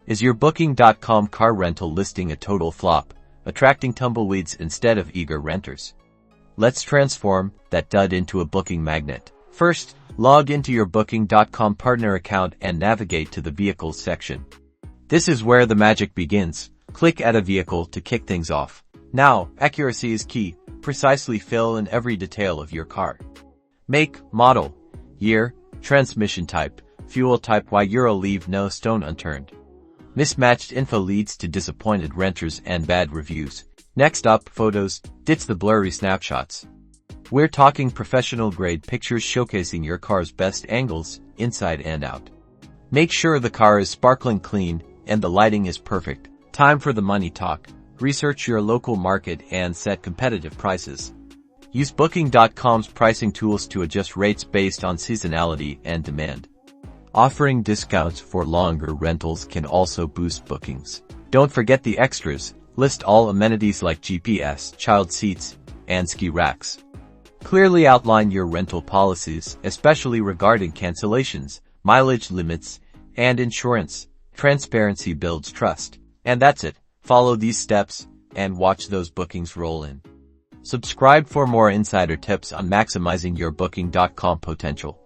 Is your Booking.com car rental listing a total flop, attracting tumbleweeds instead of eager renters? Let's transform that dud into a booking magnet. First, log into your Booking.com partner account and navigate to the Vehicles section. This is where the magic begins. Click Add a Vehicle to kick things off. Now, accuracy is key. Precisely fill in every detail of your car. Make, model, year, transmission type, fuel type. Leave no stone unturned. Mismatched info leads to disappointed renters and bad reviews. Next up, photos. Ditch the blurry snapshots. We're talking professional-grade pictures showcasing your car's best angles, inside and out. Make sure the car is sparkling clean and the lighting is perfect. Time for the money talk. Research your local market and set competitive prices. Use Booking.com's pricing tools to adjust rates based on seasonality and demand. Offering discounts for longer rentals can also boost bookings. Don't forget the extras. List all amenities like GPS, child seats, and ski racks. Clearly outline your rental policies, especially regarding cancellations, mileage limits, and insurance. Transparency builds trust. And that's it. Follow these steps and watch those bookings roll in. Subscribe for more insider tips on maximizing your Booking.com potential.